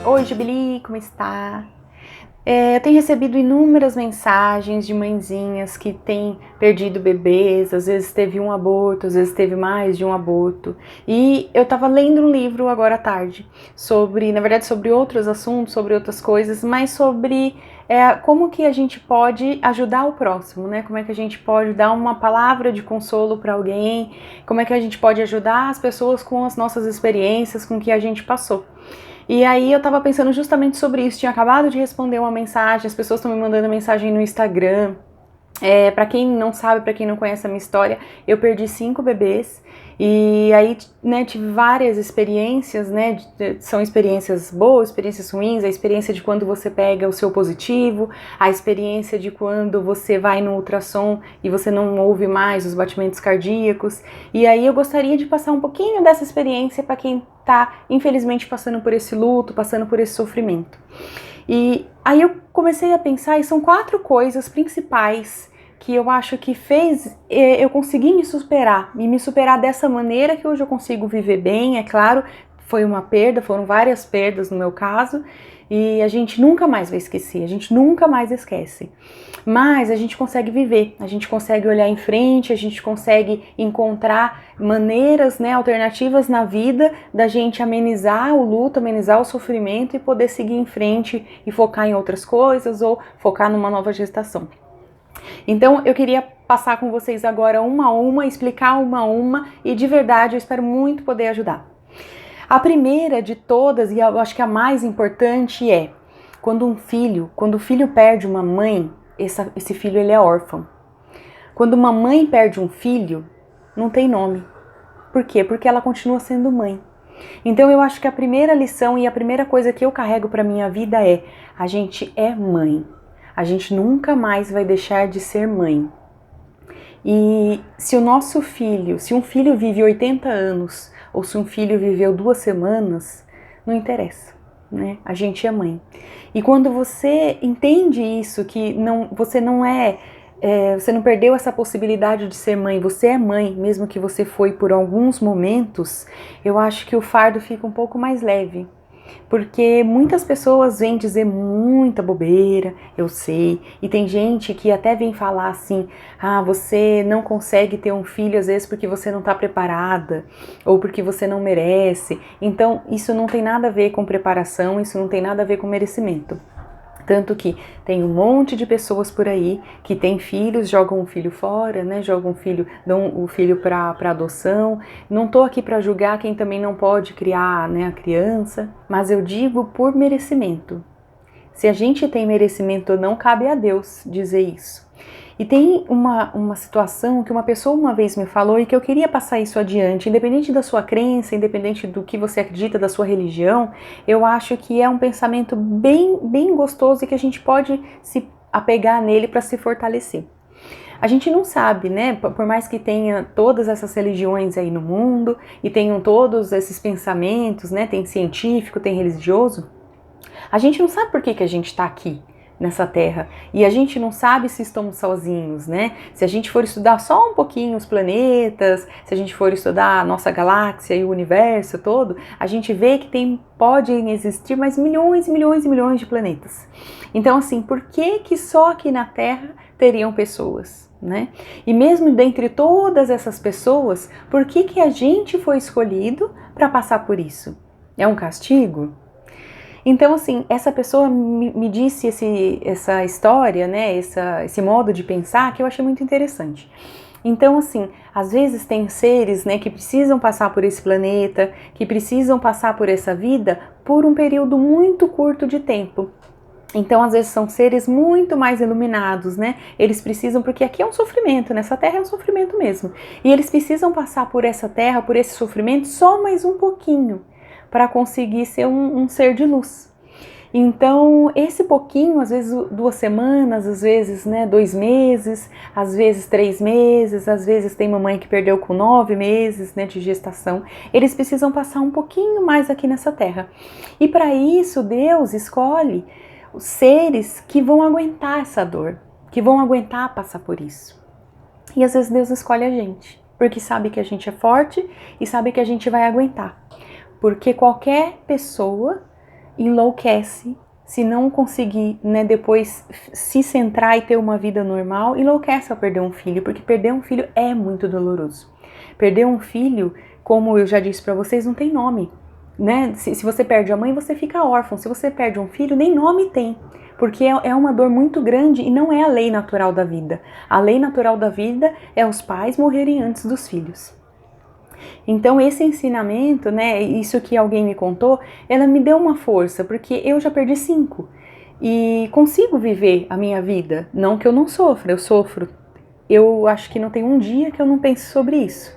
Oi, Jubilee, como está? Eu tenho recebido inúmeras mensagens de mãezinhas que têm perdido bebês, às vezes teve um aborto, às vezes teve mais de um aborto. E eu estava lendo um livro agora à tarde sobre, na verdade, sobre outros assuntos, sobre outras coisas, mas sobre como que a gente pode ajudar o próximo, né? Como é que a gente pode dar uma palavra de consolo para alguém, como é que a gente pode ajudar as pessoas com as nossas experiências, com o que a gente passou. E aí eu tava pensando justamente sobre isso, tinha acabado de responder uma mensagem, as pessoas estão me mandando mensagem no Instagram. Para quem não sabe, para quem não conhece a minha história, eu perdi 5 bebês e aí, né, tive várias experiências, né, são experiências boas, experiências ruins, a experiência de quando você pega o seu positivo, a experiência de quando você vai no ultrassom e você não ouve mais os batimentos cardíacos. E aí eu gostaria de passar um pouquinho dessa experiência para quem tá, infelizmente, passando por esse luto, passando por esse sofrimento. E aí eu comecei a pensar, e são 4 coisas principais que eu acho que fez eu conseguir me superar dessa maneira que hoje eu consigo viver bem. É claro, foi uma perda, foram várias perdas no meu caso, e a gente nunca mais vai esquecer, a gente nunca mais esquece. Mas a gente consegue viver, a gente consegue olhar em frente, a gente consegue encontrar maneiras, né, alternativas na vida da gente amenizar o luto, amenizar o sofrimento e poder seguir em frente e focar em outras coisas ou focar numa nova gestação. Então eu queria passar com vocês agora uma a uma, explicar uma a uma, e de verdade eu espero muito poder ajudar. A primeira de todas, e eu acho que a mais importante, é quando o filho perde uma mãe, esse filho ele é órfão. Quando uma mãe perde um filho, não tem nome. Por quê? Porque ela continua sendo mãe. Então eu acho que a primeira lição e a primeira coisa que eu carrego para minha vida é: a gente é mãe. A gente nunca mais vai deixar de ser mãe. E se o nosso filho, se um filho vive 80 anos ou se um filho viveu 2 semanas, não interessa, né? A gente é mãe. E quando você entende isso, que você não perdeu essa possibilidade de ser mãe, você é mãe, mesmo que você foi por alguns momentos, eu acho que o fardo fica um pouco mais leve. Porque muitas pessoas vêm dizer muita bobeira, eu sei, e tem gente que até vem falar assim: ah, você não consegue ter um filho às vezes porque você não está preparada, ou porque você não merece. Então isso não tem nada a ver com preparação, isso não tem nada a ver com merecimento. Tanto que tem um monte de pessoas por aí que têm filhos, jogam o filho fora, né? Jogam o filho, dão o filho para adoção. Não tô aqui para julgar quem também não pode criar, né, a criança, mas eu digo por merecimento. Se a gente tem merecimento ou não, cabe a Deus dizer isso. E tem uma situação que uma pessoa uma vez me falou e que eu queria passar isso adiante, independente da sua crença, independente do que você acredita, da sua religião, eu acho que é um pensamento bem gostoso e que a gente pode se apegar nele para se fortalecer. A gente não sabe, né? Por mais que tenha todas essas religiões aí no mundo e tenham todos esses pensamentos, né? Tem científico, tem religioso, a gente não sabe por que a gente está aqui nessa terra, e a gente não sabe se estamos sozinhos, né? Se a gente for estudar só um pouquinho os planetas, se a gente for estudar a nossa galáxia e o universo todo, a gente vê que podem existir mais milhões e milhões e milhões de planetas. Então, assim, por que só aqui na Terra teriam pessoas, né? E mesmo dentre todas essas pessoas, por que a gente foi escolhido para passar por isso? É um castigo? Então, assim, essa pessoa me disse essa história, né, esse modo de pensar que eu achei muito interessante. Então, assim, às vezes tem seres, né, que precisam passar por esse planeta, que precisam passar por essa vida por um período muito curto de tempo. Então, às vezes são seres muito mais iluminados, né? Eles precisam, porque aqui é um sofrimento, nessa terra é um sofrimento mesmo. E eles precisam passar por essa terra, por esse sofrimento, só mais um pouquinho, para conseguir ser um ser de luz. Então, esse pouquinho, às vezes 2 semanas, às vezes, né, 2 meses, às vezes 3 meses, às vezes tem mamãe que perdeu com 9 meses, né, de gestação, eles precisam passar um pouquinho mais aqui nessa terra. E para isso, Deus escolhe os seres que vão aguentar essa dor, que vão aguentar passar por isso. E às vezes Deus escolhe a gente, porque sabe que a gente é forte e sabe que a gente vai aguentar. Porque qualquer pessoa enlouquece. Se não conseguir, né, depois se centrar e ter uma vida normal, enlouquece ao perder um filho, porque perder um filho é muito doloroso. Perder um filho, como eu já disse para vocês, não tem nome, né? Se você perde a mãe, você fica órfão. Se você perde um filho, nem nome tem, porque é uma dor muito grande e não é a lei natural da vida. A lei natural da vida é os pais morrerem antes dos filhos. Então esse ensinamento, né, isso que alguém me contou, ela me deu uma força, porque eu já perdi 5 e consigo viver a minha vida. Não que eu não sofra, eu sofro. Eu acho que não tem um dia que eu não pense sobre isso,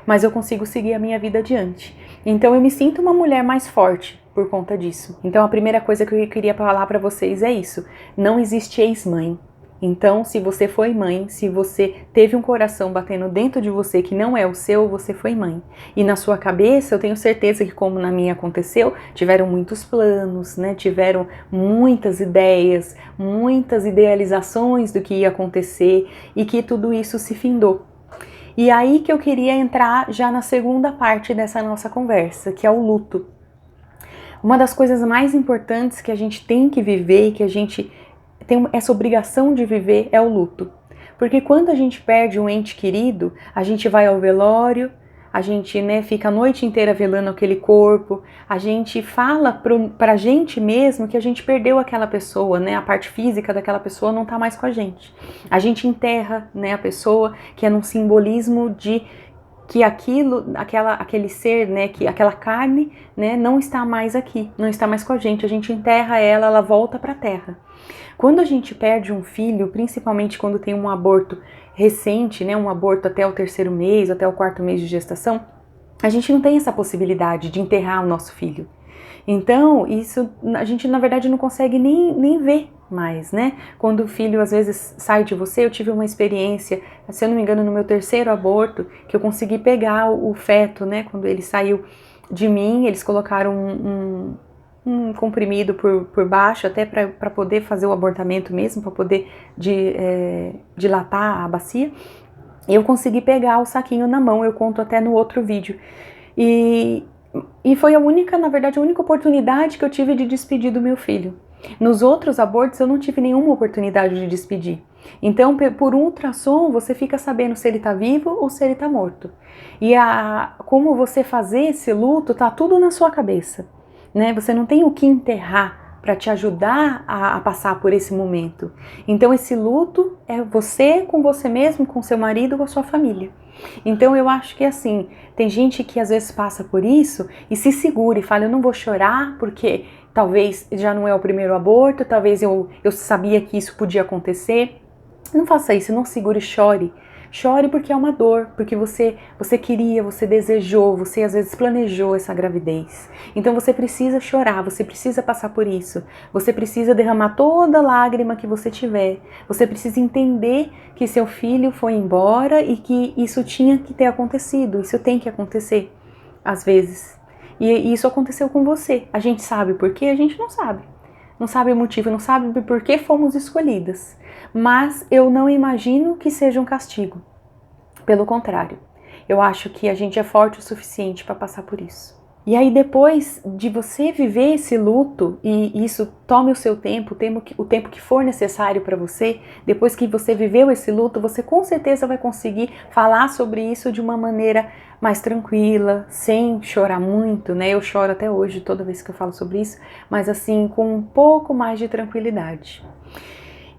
mas eu consigo seguir a minha vida adiante. Então eu me sinto uma mulher mais forte por conta disso. Então a primeira coisa que eu queria falar para vocês é isso: não existe ex-mãe. Então, se você foi mãe, se você teve um coração batendo dentro de você que não é o seu, você foi mãe. E na sua cabeça, eu tenho certeza que, como na minha aconteceu, tiveram muitos planos, né? Tiveram muitas ideias, muitas idealizações do que ia acontecer e que tudo isso se findou. E aí que eu queria entrar já na segunda parte dessa nossa conversa, que é o luto. Uma das coisas mais importantes que a gente tem que viver e que a gente tem essa obrigação de viver é o luto. Porque quando a gente perde um ente querido, a gente vai ao velório, a gente, né, fica a noite inteira velando aquele corpo, a gente fala pra gente mesmo que a gente perdeu aquela pessoa, né, a parte física daquela pessoa não tá mais com a gente. A gente enterra, né, a pessoa, que é num simbolismo de que aquele ser, né, que aquela carne, né, não está mais aqui, não está mais com a gente enterra ela, ela volta para a terra. Quando a gente perde um filho, principalmente quando tem um aborto recente, né, um aborto até o 3º mês, até o 4º mês de gestação, a gente não tem essa possibilidade de enterrar o nosso filho. Então, isso a gente na verdade não consegue nem ver mais, né? Quando o filho às vezes sai de você, eu tive uma experiência, se eu não me engano, no meu 3º aborto, que eu consegui pegar o feto, né? Quando ele saiu de mim, eles colocaram um comprimido por baixo, até para poder fazer o abortamento mesmo, para poder dilatar a bacia. E eu consegui pegar o saquinho na mão, eu conto até no outro vídeo. E foi na verdade, a única oportunidade que eu tive de despedir do meu filho. Nos outros abortos eu não tive nenhuma oportunidade de despedir. Então, por um ultrassom, você fica sabendo se ele tá vivo ou se ele tá morto. E como você fazer esse luto, tá tudo na sua cabeça, né? Você não tem o que enterrar para te ajudar a passar por esse momento. Então, esse luto é você com você mesmo, com seu marido, com a sua família. Então eu acho que assim, tem gente que às vezes passa por isso e se segura e fala, eu não vou chorar porque talvez já não é o primeiro aborto, talvez eu sabia que isso podia acontecer. Não faça isso, não segure, chore. Chore porque é uma dor, porque você queria, você desejou, você às vezes planejou essa gravidez. Então você precisa chorar, você precisa passar por isso. Você precisa derramar toda a lágrima que você tiver. Você precisa entender que seu filho foi embora e que isso tinha que ter acontecido, isso tem que acontecer, às vezes. E isso aconteceu com você. A gente sabe por quê? A gente não sabe. Não sabe o motivo, não sabe por que fomos escolhidas. Mas eu não imagino que seja um castigo. Pelo contrário, eu acho que a gente é forte o suficiente para passar por isso. E aí depois de você viver esse luto, e isso tome o seu tempo, o tempo que for necessário para você, depois que você viveu esse luto, você com certeza vai conseguir falar sobre isso de uma maneira mais tranquila, sem chorar muito, né? Eu choro até hoje toda vez que eu falo sobre isso, mas assim, com um pouco mais de tranquilidade.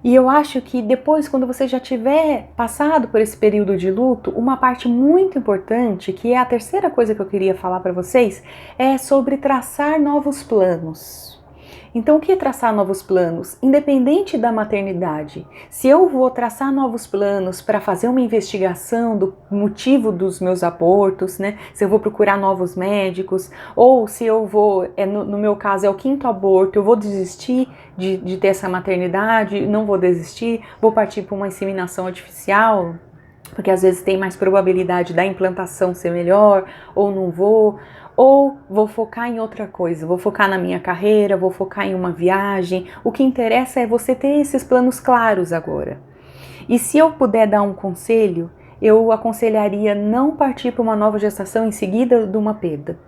E eu acho que depois, quando você já tiver passado por esse período de luto, uma parte muito importante, que é a terceira coisa que eu queria falar para vocês, é sobre traçar novos planos. Então, o que é traçar novos planos? Independente da maternidade, se eu vou traçar novos planos para fazer uma investigação do motivo dos meus abortos, né? Se eu vou procurar novos médicos, ou se eu vou, no meu caso é o 5º aborto, eu vou desistir de ter essa maternidade, não vou desistir, vou partir para uma inseminação artificial, porque às vezes tem mais probabilidade da implantação ser melhor, ou não vou... Ou vou focar em outra coisa, vou focar na minha carreira, vou focar em uma viagem. O que interessa é você ter esses planos claros agora. E se eu puder dar um conselho, eu aconselharia não partir para uma nova gestação em seguida de uma perda.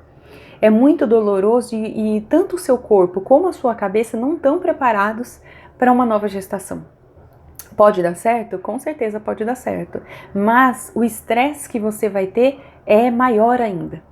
É muito doloroso e tanto o seu corpo como a sua cabeça não estão preparados para uma nova gestação. Pode dar certo? Com certeza pode dar certo, mas o estresse que você vai ter é maior ainda.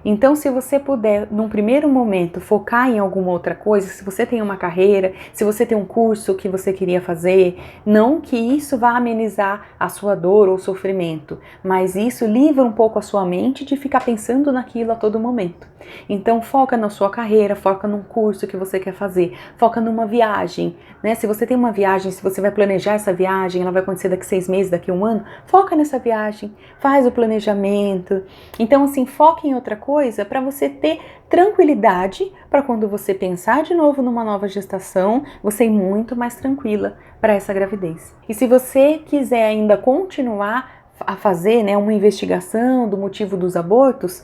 Então, se você puder, num primeiro momento, focar em alguma outra coisa, se você tem uma carreira, se você tem um curso que você queria fazer, não que isso vá amenizar a sua dor ou sofrimento, mas isso livra um pouco a sua mente de ficar pensando naquilo a todo momento. Então, foca na sua carreira, foca num curso que você quer fazer, foca numa viagem, né? Se você tem uma viagem, se você vai planejar essa viagem, ela vai acontecer daqui 6 meses, daqui 1 ano, foca nessa viagem, faz o planejamento. Então, assim, foca em outra coisa para você ter tranquilidade para quando você pensar de novo numa nova gestação, você ir muito mais tranquila para essa gravidez. E se você quiser ainda continuar a fazer, né, uma investigação do motivo dos abortos,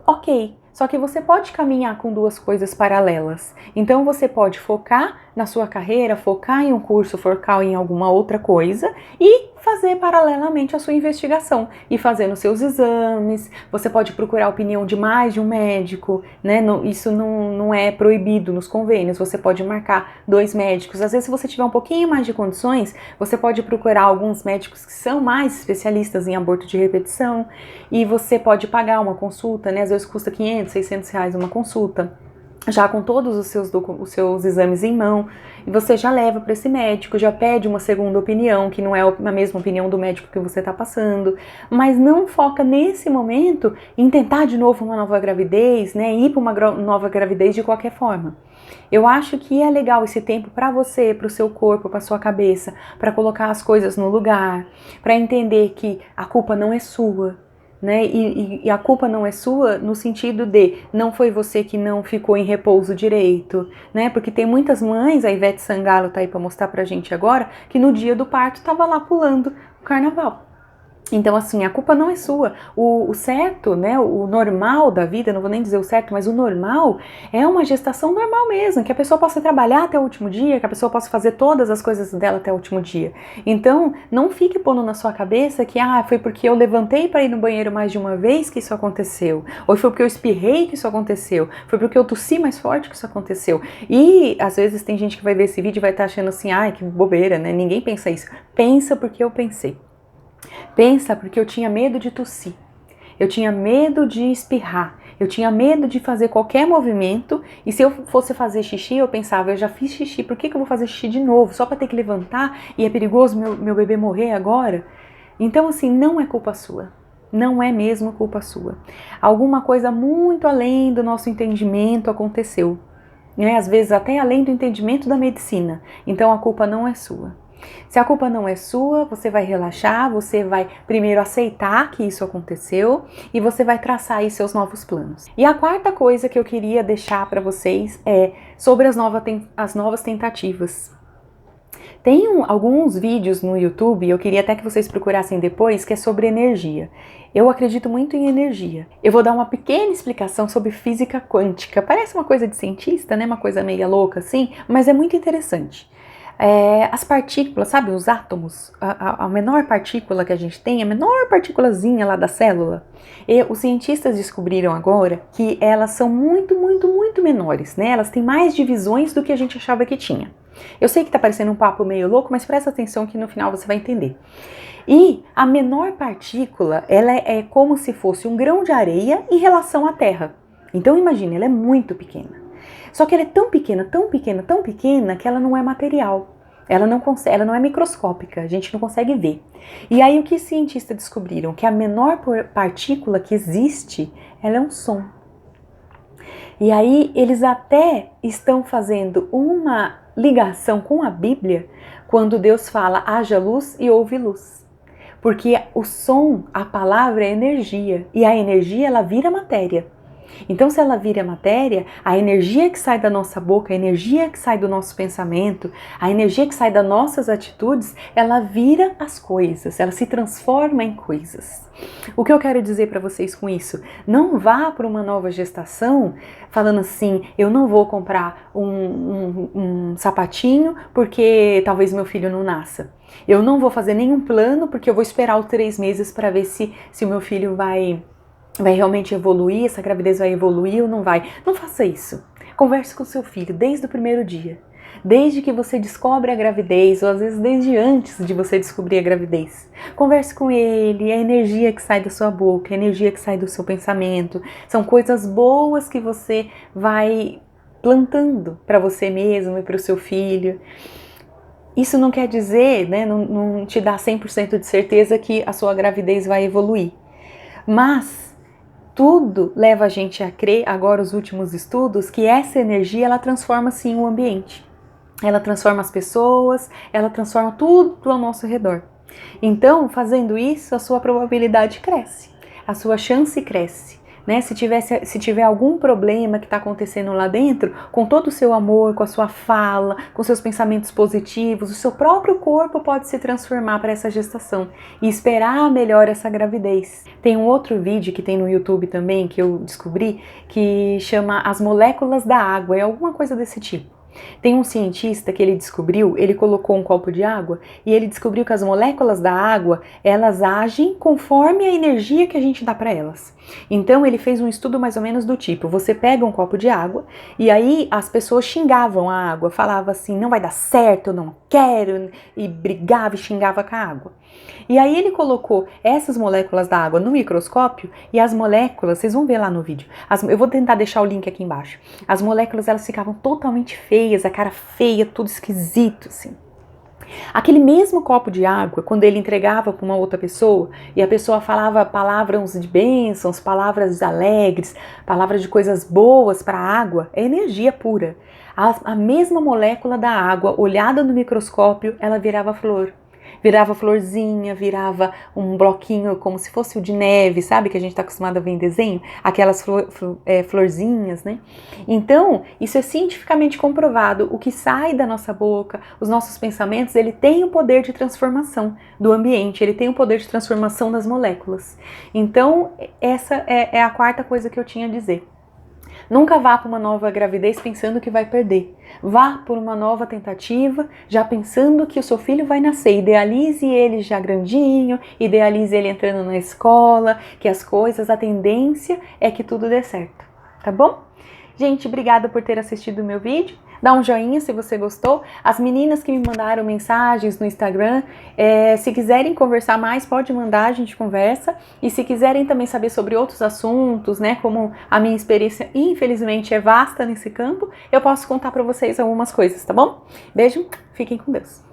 ok. Só que você pode caminhar com duas coisas paralelas. Então você pode focar na sua carreira, focar em um curso, focar em alguma outra coisa e fazer paralelamente a sua investigação e fazendo seus exames. Você pode procurar a opinião de mais de um médico, né? Isso não é proibido nos convênios. Você pode marcar 2 médicos. Às vezes, se você tiver um pouquinho mais de condições, você pode procurar alguns médicos que são mais especialistas em aborto de repetição e você pode pagar uma consulta, né? Às vezes custa 500, 600 reais uma consulta, já com todos os seus exames em mão, e você já leva para esse médico, já pede uma segunda opinião, que não é a mesma opinião do médico que você está passando, mas não foca nesse momento em tentar de novo uma nova gravidez, né, ir para uma nova gravidez de qualquer forma. Eu acho que é legal esse tempo para você, para o seu corpo, para a sua cabeça, para colocar as coisas no lugar, para entender que a culpa não é sua, né? E a culpa não é sua no sentido de não foi você que não ficou em repouso direito, né? Porque tem muitas mães, a Ivete Sangalo tá aí para mostrar pra gente agora, que no dia do parto tava lá pulando o carnaval. Então, assim, a culpa não é sua. O certo, né, o normal da vida, não vou nem dizer o certo, mas o normal é uma gestação normal mesmo, que a pessoa possa trabalhar até o último dia, que a pessoa possa fazer todas as coisas dela até o último dia. Então, não fique pondo na sua cabeça que, foi porque eu levantei para ir no banheiro mais de uma vez que isso aconteceu, ou foi porque eu espirrei que isso aconteceu, foi porque eu tossi mais forte que isso aconteceu. E, às vezes, tem gente que vai ver esse vídeo e vai estar achando assim, que bobeira, né, ninguém pensa isso. Pensa porque eu pensei. Pensa porque eu tinha medo de tossir, eu tinha medo de espirrar, eu tinha medo de fazer qualquer movimento e se eu fosse fazer xixi, eu pensava, eu já fiz xixi, por que eu vou fazer xixi de novo? Só para ter que levantar e é perigoso meu bebê morrer agora? Então assim, não é culpa sua, não é mesmo culpa sua. Alguma coisa muito além do nosso entendimento aconteceu, né? Às vezes até além do entendimento da medicina, então a culpa não é sua. Se a culpa não é sua, você vai relaxar, você vai primeiro aceitar que isso aconteceu e você vai traçar aí seus novos planos. E a quarta coisa que eu queria deixar para vocês é sobre as novas tentativas. Tem alguns vídeos no YouTube, eu queria até que vocês procurassem depois, que é sobre energia. Eu acredito muito em energia. Eu vou dar uma pequena explicação sobre física quântica. Parece uma coisa de cientista, né? Uma coisa meio louca assim, mas é muito interessante. As partículas, sabe, os átomos, a menor partícula que a gente tem, a menor partículazinha lá da célula, e os cientistas descobriram agora que elas são muito, muito, muito menores, né? Elas têm mais divisões do que a gente achava que tinha. Eu sei que tá parecendo um papo meio louco, mas presta atenção que no final você vai entender. E a menor partícula, ela é como se fosse um grão de areia em relação à Terra. Então imagina, ela é muito pequena. Só que ela é tão pequena, tão pequena, tão pequena que ela não é material. Ela não é microscópica, a gente não consegue ver. E aí o que os cientistas descobriram? Que a menor partícula que existe, ela é um som. E aí eles até estão fazendo uma ligação com a Bíblia quando Deus fala haja luz e houve luz. Porque o som, a palavra é energia e a energia ela vira matéria. Então, se ela vira matéria, a energia que sai da nossa boca, a energia que sai do nosso pensamento, a energia que sai das nossas atitudes, ela vira as coisas, ela se transforma em coisas. O que eu quero dizer para vocês com isso? Não vá para uma nova gestação falando assim, eu não vou comprar um sapatinho porque talvez meu filho não nasça. Eu não vou fazer nenhum plano porque eu vou esperar os 3 meses para ver se o meu filho vai Vai realmente evoluir? Essa gravidez vai evoluir ou não vai? Não faça isso. Converse com seu filho desde o primeiro dia. Desde que você descobre a gravidez, ou às vezes desde antes de você descobrir a gravidez. Converse com ele, a energia que sai da sua boca, a energia que sai do seu pensamento. São coisas boas que você vai plantando para você mesmo e para o seu filho. Isso não quer dizer, né, não te dá 100% de certeza que a sua gravidez vai evoluir. Mas tudo leva a gente a crer, agora os últimos estudos, que essa energia ela transforma sim o ambiente. Ela transforma as pessoas, ela transforma tudo ao nosso redor. Então, fazendo isso, a sua probabilidade cresce, a sua chance cresce. Né? Se tiver algum problema que está acontecendo lá dentro, com todo o seu amor, com a sua fala, com seus pensamentos positivos, o seu próprio corpo pode se transformar para essa gestação e esperar melhor essa gravidez. Tem um outro vídeo que tem no YouTube também, que eu descobri, que chama As Moléculas da Água, é alguma coisa desse tipo. Tem um cientista que ele colocou um copo de água e ele descobriu que as moléculas da água, elas agem conforme a energia que a gente dá para elas. Então ele fez um estudo mais ou menos do tipo, você pega um copo de água e aí as pessoas xingavam a água, falavam assim, não vai dar certo, eu não quero, e brigava e xingava com a água. E aí ele colocou essas moléculas da água no microscópio e as moléculas, vocês vão ver lá no vídeo, eu vou tentar deixar o link aqui embaixo, as moléculas elas ficavam totalmente feias, a cara feia, tudo esquisito assim. Aquele mesmo copo de água, quando ele entregava para uma outra pessoa e a pessoa falava palavras de bênçãos, palavras alegres, palavras de coisas boas para a água, é energia pura. A mesma molécula da água, olhada no microscópio, ela virava flor. Virava florzinha, virava um bloquinho como se fosse o de neve, sabe? Que a gente está acostumado a ver em desenho, aquelas florzinhas, né? Então, isso é cientificamente comprovado. O que sai da nossa boca, os nossos pensamentos, ele tem o poder de transformação do ambiente, ele tem o poder de transformação das moléculas. Então, essa é a quarta coisa que eu tinha a dizer. Nunca vá para uma nova gravidez pensando que vai perder. Vá por uma nova tentativa, já pensando que o seu filho vai nascer. Idealize ele já grandinho, idealize ele entrando na escola, que as coisas, a tendência é que tudo dê certo, tá bom? Gente, obrigada por ter assistido o meu vídeo. Dá um joinha se você gostou. As meninas que me mandaram mensagens no Instagram, se quiserem conversar mais, pode mandar, a gente conversa. E se quiserem também saber sobre outros assuntos, né, como a minha experiência, infelizmente, é vasta nesse campo, eu posso contar para vocês algumas coisas, tá bom? Beijo, fiquem com Deus.